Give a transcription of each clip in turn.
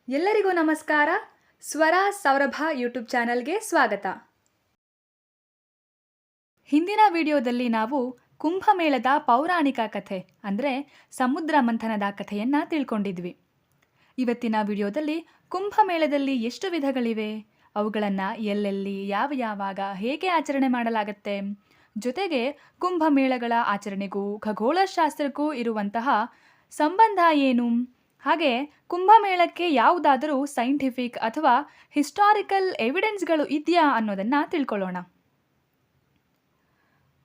ಎಲ್ಲರಿಗೂ ನಮಸ್ಕಾರ. ಸ್ವರ ಸೌರಭ ಯೂಟ್ಯೂಬ್ ಚಾನಲ್ಗೆ ಸ್ವಾಗತ. ಹಿಂದಿನ ವಿಡಿಯೋದಲ್ಲಿ ನಾವು ಕುಂಭಮೇಳದ ಪೌರಾಣಿಕ ಕಥೆ ಅಂದರೆ ಸಮುದ್ರ ಮಂಥನದ ಕಥೆಯನ್ನು ತಿಳ್ಕೊಂಡಿದ್ವಿ. ಇವತ್ತಿನ ವಿಡಿಯೋದಲ್ಲಿ ಕುಂಭಮೇಳದಲ್ಲಿ ಎಷ್ಟು ವಿಧಗಳಿವೆ, ಅವುಗಳನ್ನು ಎಲ್ಲೆಲ್ಲಿ ಯಾವಾಗ ಹೇಗೆ ಆಚರಣೆ ಮಾಡಲಾಗುತ್ತೆ, ಜೊತೆಗೆ ಕುಂಭಮೇಳಗಳ ಆಚರಣೆಗೂ ಖಗೋಳಶಾಸ್ತ್ರಕ್ಕೂ ಇರುವಂತಹ ಸಂಬಂಧ ಏನು, ಹಾಗೆ ಕುಂಭಮೇಳಕ್ಕೆ ಯಾವುದಾದರೂ ಸೈಂಟಿಫಿಕ್ ಅಥವಾ ಹಿಸ್ಟಾರಿಕಲ್ ಎವಿಡೆನ್ಸ್ಗಳು ಇದೆಯಾ ಅನ್ನೋದನ್ನು ತಿಳ್ಕೊಳ್ಳೋಣ.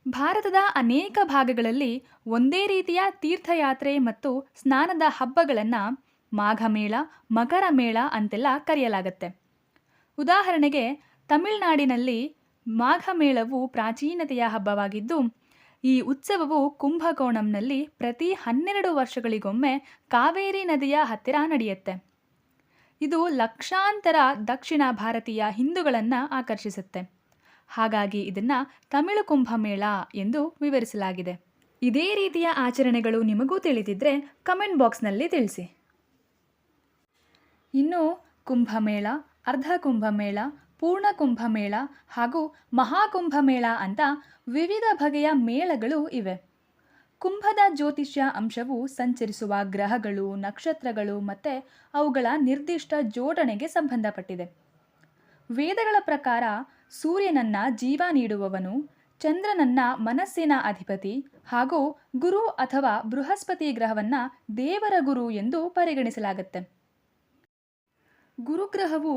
ಭಾರತದ ಅನೇಕ ಭಾಗಗಳಲ್ಲಿ ಒಂದೇ ರೀತಿಯ ತೀರ್ಥಯಾತ್ರೆ ಮತ್ತು ಸ್ನಾನದ ಹಬ್ಬಗಳನ್ನು ಮಾಘಮೇಳ, ಮಕರ ಮೇಳ ಅಂತೆಲ್ಲ ಕರೆಯಲಾಗುತ್ತೆ. ಉದಾಹರಣೆಗೆ ತಮಿಳುನಾಡಿನಲ್ಲಿ ಮಾಘಮೇಳವು ಪ್ರಾಚೀನತೆಯ ಹಬ್ಬವಾಗಿದ್ದು, ಈ ಉತ್ಸವವು ಕುಂಭಕೋಣಂನಲ್ಲಿ ಪ್ರತಿ 12 ವರ್ಷಗಳಿಗೊಮ್ಮೆ ಕಾವೇರಿ ನದಿಯ ಹತ್ತಿರ ನಡೆಯುತ್ತೆ. ಇದು ಲಕ್ಷಾಂತರ ದಕ್ಷಿಣ ಭಾರತೀಯ ಹಿಂದೂಗಳನ್ನು ಆಕರ್ಷಿಸುತ್ತೆ. ಹಾಗಾಗಿ ಇದನ್ನು ತಮಿಳು ಕುಂಭಮೇಳ ಎಂದು ವಿವರಿಸಲಾಗಿದೆ. ಇದೇ ರೀತಿಯ ಆಚರಣೆಗಳು ನಿಮಗೂ ತಿಳಿದಿದ್ದರೆ ಕಮೆಂಟ್ ಬಾಕ್ಸ್ನಲ್ಲಿ ತಿಳಿಸಿ. ಇನ್ನು ಕುಂಭಮೇಳ, ಅರ್ಧ ಕುಂಭಮೇಳ, ಪೂರ್ಣ ಕುಂಭಮೇಳ ಹಾಗೂ ಮಹಾಕುಂಭಮೇಳ ಅಂತ ವಿವಿಧ ಬಗೆಯ ಮೇಳಗಳು ಇವೆ. ಕುಂಭದ ಜ್ಯೋತಿಷ್ಯ ಅಂಶವು ಸಂಚರಿಸುವ ಗ್ರಹಗಳು, ನಕ್ಷತ್ರಗಳು ಮತ್ತು ಅವುಗಳ ನಿರ್ದಿಷ್ಟ ಜೋಡಣೆಗೆ ಸಂಬಂಧಪಟ್ಟಿದೆ. ವೇದಗಳ ಪ್ರಕಾರ ಸೂರ್ಯನನ್ನ ಜೀವ ನೀಡುವವನು, ಚಂದ್ರನನ್ನ ಮನಸ್ಸಿನ ಅಧಿಪತಿ ಹಾಗೂ ಗುರು ಅಥವಾ ಬೃಹಸ್ಪತಿ ಗ್ರಹವನ್ನು ದೇವರ ಗುರು ಎಂದು ಪರಿಗಣಿಸಲಾಗುತ್ತೆ. ಗುರುಗ್ರಹವು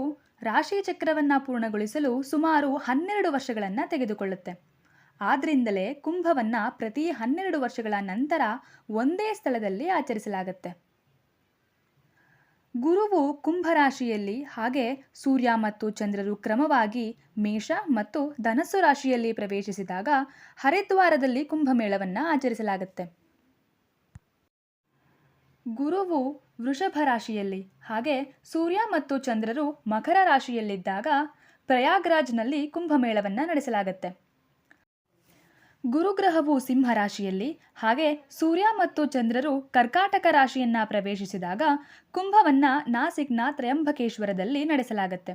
ರಾಶಿಚಕ್ರವನ್ನು ಪೂರ್ಣಗೊಳಿಸಲು ಸುಮಾರು 12 ವರ್ಷಗಳನ್ನು ತೆಗೆದುಕೊಳ್ಳುತ್ತೆ. ಆದ್ದರಿಂದಲೇ ಕುಂಭವನ್ನು ಪ್ರತಿ 12 ವರ್ಷಗಳ ನಂತರ ಒಂದೇ ಸ್ಥಳದಲ್ಲಿ ಆಚರಿಸಲಾಗುತ್ತೆ. ಗುರುವು ಕುಂಭರಾಶಿಯಲ್ಲಿ, ಹಾಗೆ ಸೂರ್ಯ ಮತ್ತು ಚಂದ್ರರು ಕ್ರಮವಾಗಿ ಮೇಷ ಮತ್ತು ಧನಸ್ಸು ರಾಶಿಯಲ್ಲಿ ಪ್ರವೇಶಿಸಿದಾಗ ಹರಿದ್ವಾರದಲ್ಲಿ ಕುಂಭಮೇಳವನ್ನು ಆಚರಿಸಲಾಗುತ್ತೆ. ಗುರುವು ವೃಷಭ ರಾಶಿಯಲ್ಲಿ, ಹಾಗೆ ಸೂರ್ಯ ಮತ್ತು ಚಂದ್ರರು ಮಕರ ರಾಶಿಯಲ್ಲಿದ್ದಾಗ ಪ್ರಯಾಗ್ರಾಜ್ನಲ್ಲಿ ಕುಂಭಮೇಳವನ್ನು ನಡೆಸಲಾಗುತ್ತೆ. ಗುರುಗ್ರಹವು ಸಿಂಹ ರಾಶಿಯಲ್ಲಿ, ಹಾಗೆ ಸೂರ್ಯ ಮತ್ತು ಚಂದ್ರರು ಕರ್ಕಾಟಕ ರಾಶಿಯನ್ನು ಪ್ರವೇಶಿಸಿದಾಗ ಕುಂಭವನ್ನು ನಾಸಿಕ್ನ ತ್ರಯಂಬಕೇಶ್ವರದಲ್ಲಿ ನಡೆಸಲಾಗುತ್ತೆ.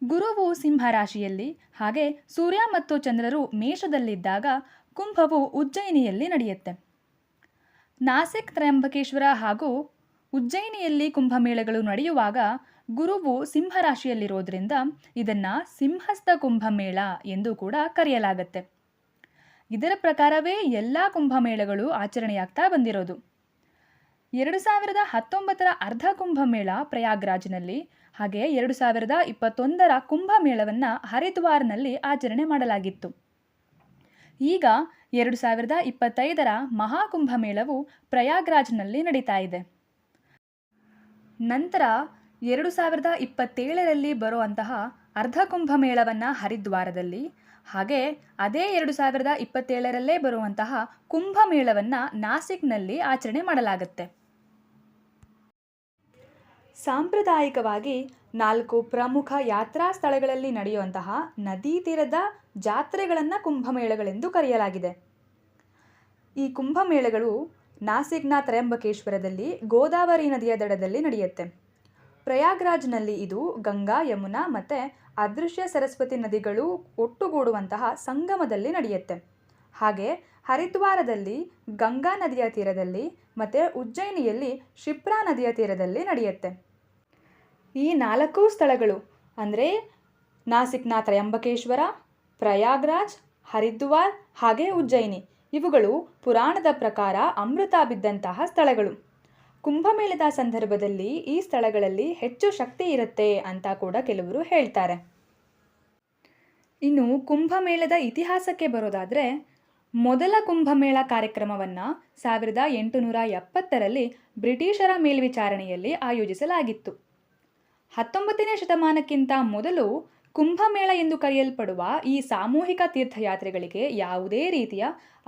ಗುರುವು ಸಿಂಹ ರಾಶಿಯಲ್ಲಿ, ಹಾಗೆ ಸೂರ್ಯ ಮತ್ತು ಚಂದ್ರರು ಮೇಷದಲ್ಲಿದ್ದಾಗ ಕುಂಭವು ಉಜ್ಜಯಿನಿಯಲ್ಲಿ ನಡೆಯುತ್ತೆ. ನಾಸಿಕ್, ತ್ರಯಂಬಕೇಶ್ವರ ಹಾಗೂ ಉಜ್ಜಯಿನಿಯಲ್ಲಿ ಕುಂಭಮೇಳಗಳು ನಡೆಯುವಾಗ ಗುರುವು ಸಿಂಹ ರಾಶಿಯಲ್ಲಿರೋದ್ರಿಂದ ಇದನ್ನು ಸಿಂಹಸ್ಥ ಕುಂಭಮೇಳ ಎಂದು ಕೂಡ ಕರೆಯಲಾಗುತ್ತೆ. ಇದರ ಪ್ರಕಾರವೇ ಎಲ್ಲ ಕುಂಭಮೇಳಗಳು ಆಚರಣೆಯಾಗ್ತಾ ಬಂದಿರೋದು. 2019ರ ಅರ್ಧ ಕುಂಭಮೇಳ ಪ್ರಯಾಗ್ರಾಜ್ನಲ್ಲಿ, ಹಾಗೆ 2021ರ ಕುಂಭಮೇಳವನ್ನು ಹರಿದ್ವಾರ್ನಲ್ಲಿ ಆಚರಣೆ ಮಾಡಲಾಗಿತ್ತು. ಈಗ 2025ರ ಮಹಾಕುಂಭಮೇಳವು ಪ್ರಯಾಗ್ರಾಜ್ನಲ್ಲಿ ನಡೀತಾ ಇದೆ. ನಂತರ 2027ರಲ್ಲಿ ಬರುವಂತಹ ಅರ್ಧ ಕುಂಭಮೇಳವನ್ನು ಹರಿದ್ವಾರದಲ್ಲಿ, ಹಾಗೆ ಅದೇ 2027ರಲ್ಲೇ ಬರುವಂತಹ ಕುಂಭಮೇಳವನ್ನು ನಾಸಿಕ್ನಲ್ಲಿ ಆಚರಣೆ ಮಾಡಲಾಗುತ್ತೆ. ಸಾಂಪ್ರದಾಯಿಕವಾಗಿ 4 ಪ್ರಮುಖ ಯಾತ್ರಾ ಸ್ಥಳಗಳಲ್ಲಿ ನಡೆಯುವಂತಹ ನದಿ ತೀರದ ಜಾತ್ರೆಗಳನ್ನು ಕುಂಭಮೇಳಗಳೆಂದು ಕರೆಯಲಾಗಿದೆ. ಈ ಕುಂಭಮೇಳಗಳು ನಾಸಿಕ್ನ ತ್ರಯಂಬಕೇಶ್ವರದಲ್ಲಿ ಗೋದಾವರಿ ನದಿಯ ದಡದಲ್ಲಿ ನಡೆಯುತ್ತೆ. ಪ್ರಯಾಗ್ರಾಜ್ನಲ್ಲಿ ಇದು ಗಂಗಾ, ಯಮುನಾ ಮತ್ತು ಅದೃಶ್ಯ ಸರಸ್ವತಿ ನದಿಗಳು ಒಟ್ಟುಗೂಡುವಂತಹ ಸಂಗಮದಲ್ಲಿ ನಡೆಯುತ್ತೆ. ಹಾಗೆ ಹರಿದ್ವಾರದಲ್ಲಿ ಗಂಗಾ ನದಿಯ ತೀರದಲ್ಲಿ ಮತ್ತು ಉಜ್ಜಯಿನಿಯಲ್ಲಿ ಶಿಪ್ರಾ ನದಿಯ ತೀರದಲ್ಲಿ ನಡೆಯುತ್ತೆ. ಈ 4 ಸ್ಥಳಗಳು ಅಂದರೆ ನಾಸಿಕ್ನ ತ್ರಯಂಬಕೇಶ್ವರ, ಪ್ರಯಾಗ್ರಾಜ್, ಹರಿದ್ವಾರ್ ಹಾಗೆ ಉಜ್ಜಯಿನಿ, ಇವುಗಳು ಪುರಾಣದ ಪ್ರಕಾರ ಅಮೃತ ಬಿದ್ದಂತಹ ಸ್ಥಳಗಳು. ಕುಂಭಮೇಳದ ಸಂದರ್ಭದಲ್ಲಿ ಈ ಸ್ಥಳಗಳಲ್ಲಿ ಹೆಚ್ಚು ಶಕ್ತಿ ಇರುತ್ತೆ ಅಂತ ಕೂಡ ಕೆಲವರು ಹೇಳ್ತಾರೆ. ಇನ್ನು ಕುಂಭಮೇಳದ ಇತಿಹಾಸಕ್ಕೆ ಬರೋದಾದರೆ, ಮೊದಲ ಕುಂಭಮೇಳ ಕಾರ್ಯಕ್ರಮವನ್ನು 1870ರಲ್ಲಿ ಬ್ರಿಟಿಷರ ಮೇಲ್ವಿಚಾರಣೆಯಲ್ಲಿ ಆಯೋಜಿಸಲಾಗಿತ್ತು. 19ನೇ ಶತಮಾನಕ್ಕಿಂತ ಮೊದಲು ಕುಂಭಮೇಳ ಎಂದು ಕರೆಯಲ್ಪಡುವ ಈ ಸಾಮೂಹಿಕ ತೀರ್ಥಯಾತ್ರೆಗಳಿಗೆ ಯಾವುದೇ ರೀತಿಯ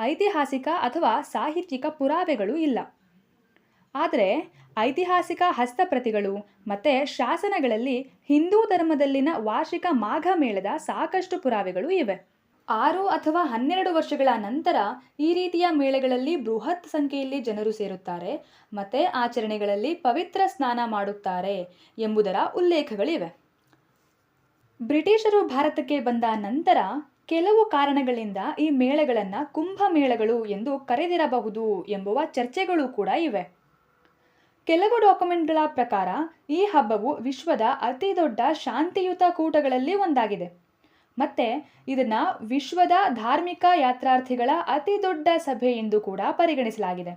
ಐತಿಹಾಸಿಕ ಅಥವಾ ಸಾಹಿತ್ಯಿಕ ಪುರಾವೆಗಳು ಇಲ್ಲ. ಆದರೆ ಐತಿಹಾಸಿಕ ಹಸ್ತಪ್ರತಿಗಳು ಮತ್ತು ಶಾಸನಗಳಲ್ಲಿ ಹಿಂದೂ ಧರ್ಮದಲ್ಲಿನ ವಾರ್ಷಿಕ ಮಾಘ ಮೇಳದ ಸಾಕಷ್ಟು ಪುರಾವೆಗಳು ಇವೆ. 6 ಅಥವಾ 12 ವರ್ಷಗಳ ನಂತರ ಈ ರೀತಿಯ ಮೇಳೆಗಳಲ್ಲಿ ಬೃಹತ್ ಸಂಖ್ಯೆಯಲ್ಲಿ ಜನರು ಸೇರುತ್ತಾರೆ ಮತ್ತು ಆಚರಣೆಗಳಲ್ಲಿ ಪವಿತ್ರ ಸ್ನಾನ ಮಾಡುತ್ತಾರೆ ಎಂಬುದರ ಉಲ್ಲೇಖಗಳಿವೆ. ಬ್ರಿಟಿಷರು ಭಾರತಕ್ಕೆ ಬಂದ ನಂತರ ಕೆಲವು ಕಾರಣಗಳಿಂದ ಈ ಮೇಳಗಳನ್ನು ಕುಂಭಮೇಳಗಳು ಎಂದು ಕರೆದಿರಬಹುದು ಎಂಬುವ ಚರ್ಚೆಗಳು ಕೂಡ ಇವೆ. ಕೆಲವು ಡಾಕ್ಯುಮೆಂಟ್ಗಳ ಪ್ರಕಾರ ಈ ಹಬ್ಬವು ವಿಶ್ವದ ಅತಿದೊಡ್ಡ ಶಾಂತಿಯುತ ಕೂಟಗಳಲ್ಲಿ ಒಂದಾಗಿದೆ ಮತ್ತು ಇದನ್ನು ವಿಶ್ವದ ಧಾರ್ಮಿಕ ಯಾತ್ರಾರ್ಥಿಗಳ ಅತಿ ದೊಡ್ಡ ಸಭೆ ಎಂದು ಕೂಡ ಪರಿಗಣಿಸಲಾಗಿದೆ.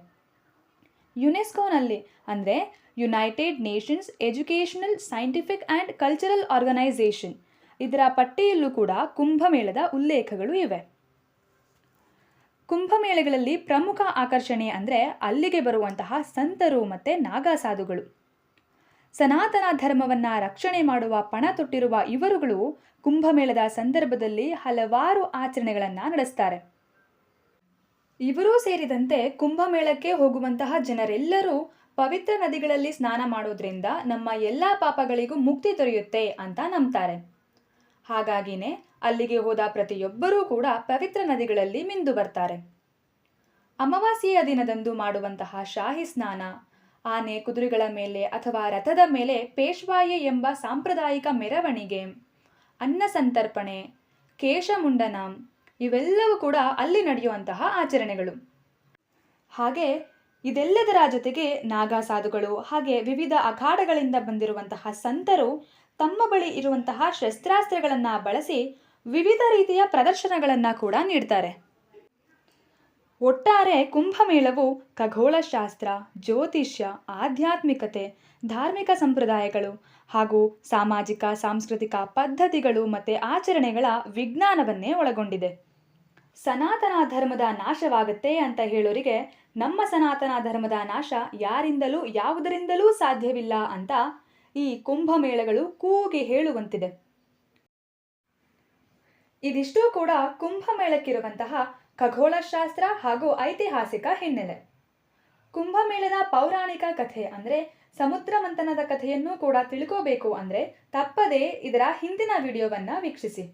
ಯುನೆಸ್ಕೋನಲ್ಲಿ ಅಂದರೆ United Nations Educational Scientific and Cultural Organization ಇದರ ಪಟ್ಟಿಯಲ್ಲೂ ಕೂಡ ಕುಂಭಮೇಳದ ಉಲ್ಲೇಖಗಳು ಇವೆ. ಕುಂಭಮೇಳಗಳಲ್ಲಿ ಪ್ರಮುಖ ಆಕರ್ಷಣೆ ಅಂದರೆ ಅಲ್ಲಿಗೆ ಬರುವಂತಹ ಸಂತರು ಮತ್ತು ನಾಗಾಸಾಧುಗಳು. ಸನಾತನ ಧರ್ಮವನ್ನು ರಕ್ಷಣೆ ಮಾಡುವ ಪಣ ತೊಟ್ಟಿರುವ ಇವರುಗಳು ಕುಂಭಮೇಳದ ಸಂದರ್ಭದಲ್ಲಿ ಹಲವಾರು ಆಚರಣೆಗಳನ್ನು ನಡೆಸ್ತಾರೆ. ಇವರೂ ಸೇರಿದಂತೆ ಕುಂಭಮೇಳಕ್ಕೆ ಹೋಗುವಂತಹ ಜನರೆಲ್ಲರೂ ಪವಿತ್ರ ನದಿಗಳಲ್ಲಿ ಸ್ನಾನ ಮಾಡೋದ್ರಿಂದ ನಮ್ಮ ಎಲ್ಲ ಪಾಪಗಳಿಗೂ ಮುಕ್ತಿ ದೊರೆಯುತ್ತೆ ಅಂತ ನಂಬ್ತಾರೆ. ಹಾಗಾಗಿನೇ ಅಲ್ಲಿಗೆ ಹೋದ ಪ್ರತಿಯೊಬ್ಬರೂ ಕೂಡ ಪವಿತ್ರ ನದಿಗಳಲ್ಲಿ ಮಿಂದು ಬರ್ತಾರೆ. ಅಮಾವಾಸ್ಯೆಯ ದಿನದಂದು ಮಾಡುವಂತಹ ಶಾಹಿ ಸ್ನಾನ, ಆನೆ ಕುದುರೆಗಳ ಮೇಲೆ ಅಥವಾ ರಥದ ಮೇಲೆ ಪೇಶ್ವಾಯಿ ಎಂಬ ಸಾಂಪ್ರದಾಯಿಕ ಮೆರವಣಿಗೆ, ಅನ್ನ ಸಂತರ್ಪಣೆ, ಕೇಶಮುಂಡನ ಇವೆಲ್ಲವೂ ಕೂಡ ಅಲ್ಲಿ ನಡೆಯುವಂತಹ ಆಚರಣೆಗಳು. ಹಾಗೆ ಇದೆಲ್ಲದರ ಜೊತೆಗೆ ನಾಗಾಸಾಧುಗಳು ಹಾಗೆ ವಿವಿಧ ಅಖಾಡಗಳಿಂದ ಬಂದಿರುವಂತಹ ಸಂತರು ತಮ್ಮ ಬಳಿ ಇರುವಂತಹ ಶಸ್ತ್ರಾಸ್ತ್ರಗಳನ್ನು ಬಳಸಿ ವಿವಿಧ ರೀತಿಯ ಪ್ರದರ್ಶನಗಳನ್ನು ಕೂಡ ನೀಡ್ತಾರೆ. ಒಟ್ಟಾರೆ ಕುಂಭಮೇಳವು ಖಗೋಳಶಾಸ್ತ್ರ, ಜ್ಯೋತಿಷ್ಯ, ಆಧ್ಯಾತ್ಮಿಕತೆ, ಧಾರ್ಮಿಕ ಸಂಪ್ರದಾಯಗಳು ಹಾಗೂ ಸಾಮಾಜಿಕ ಸಾಂಸ್ಕೃತಿಕ ಪದ್ಧತಿಗಳು ಮತ್ತು ಆಚರಣೆಗಳ ವಿಜ್ಞಾನವನ್ನೇ ಒಳಗೊಂಡಿದೆ. ಸನಾತನ ಧರ್ಮದ ನಾಶವಾಗುತ್ತೆ ಅಂತ ಹೇಳೋರಿಗೆ ನಮ್ಮ ಸನಾತನ ಧರ್ಮದ ನಾಶ ಯಾರಿಂದಲೂ ಯಾವುದರಿಂದಲೂ ಸಾಧ್ಯವಿಲ್ಲ ಅಂತ ಈ ಕುಂಭಮೇಳಗಳು ಕೂಗಿ ಹೇಳುವಂತಿದೆ. ಇದಿಷ್ಟೂ ಕೂಡ ಕುಂಭಮೇಳಕ್ಕಿರುವಂತಹ ಖಗೋಳಶಾಸ್ತ್ರ ಹಾಗೂ ಐತಿಹಾಸಿಕ ಹಿನ್ನೆಲೆ. ಕುಂಭಮೇಳದ ಪೌರಾಣಿಕ ಕಥೆ ಅಂದರೆ ಸಮುದ್ರ ಮಂಥನದ ಕಥೆಯನ್ನು ಕೂಡ ತಿಳ್ಕೋಬೇಕು ಅಂದರೆ ತಪ್ಪದೇ ಇದರ ಹಿಂದಿನ ವಿಡಿಯೋವನ್ನು ವೀಕ್ಷಿಸಿ.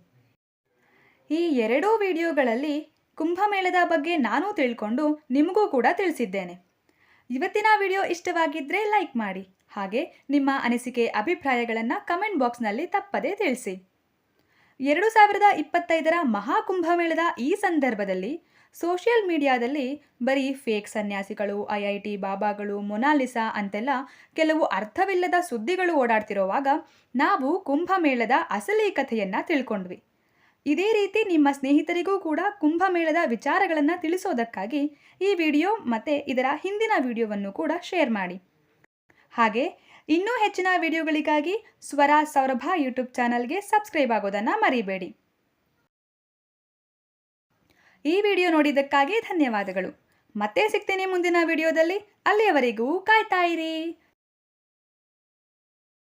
ಈ ಎರಡೂ ವಿಡಿಯೋಗಳಲ್ಲಿ ಕುಂಭಮೇಳದ ಬಗ್ಗೆ ನಾನು ತಿಳ್ಕೊಂಡು ನಿಮಗೂ ಕೂಡ ತಿಳಿಸಿದ್ದೇನೆ. ಇವತ್ತಿನ ವಿಡಿಯೋ ಇಷ್ಟವಾಗಿದ್ದರೆ ಲೈಕ್ ಮಾಡಿ, ಹಾಗೆ ನಿಮ್ಮ ಅನಿಸಿಕೆ ಅಭಿಪ್ರಾಯಗಳನ್ನು ಕಮೆಂಟ್ ಬಾಕ್ಸ್ನಲ್ಲಿ ತಪ್ಪದೇ ತಿಳಿಸಿ. 2025ರ ಮಹಾಕುಂಭಮೇಳದ ಈ ಸಂದರ್ಭದಲ್ಲಿ ಸೋಷಿಯಲ್ ಮೀಡಿಯಾದಲ್ಲಿ ಬರೀ ಫೇಕ್ ಸನ್ಯಾಸಿಗಳು, IIT ಬಾಬಾಗಳು, ಮೊನಾಲಿಸಾ ಅಂತೆಲ್ಲ ಕೆಲವು ಅರ್ಥವಿಲ್ಲದ ಸುದ್ದಿಗಳು ಓಡಾಡ್ತಿರೋವಾಗ ನಾವು ಕುಂಭಮೇಳದ ಅಸಲಿ ಕಥೆಯನ್ನು ತಿಳ್ಕೊಂಡ್ವಿ. ಇದೇ ರೀತಿ ನಿಮ್ಮ ಸ್ನೇಹಿತರಿಗೂ ಕೂಡ ಕುಂಭಮೇಳದ ವಿಚಾರಗಳನ್ನು ತಿಳಿಸೋದಕ್ಕಾಗಿ ಈ ವಿಡಿಯೋ ಮತ್ತು ಇದರ ಹಿಂದಿನ ವಿಡಿಯೋವನ್ನು ಕೂಡ ಶೇರ್ ಮಾಡಿ. ಹಾಗೆ ಇನ್ನೂ ಹೆಚ್ಚಿನ ವಿಡಿಯೋಗಳಿಗಾಗಿ ಸ್ವರ ಸೌರಭ ಯೂಟ್ಯೂಬ್ ಚಾನಲ್ಗೆ ಸಬ್ಸ್ಕ್ರೈಬ್ ಆಗೋದನ್ನು ಮರಿಬೇಡಿ. ಈ ವಿಡಿಯೋ ನೋಡಿದ್ದಕ್ಕಾಗಿ ಧನ್ಯವಾದಗಳು. ಮತ್ತೆ ಸಿಗ್ತೀನಿ ಮುಂದಿನ ವಿಡಿಯೋದಲ್ಲಿ. ಅಲ್ಲಿಯವರೆಗೂ ಕಾಯ್ತಾ ಇರಿ.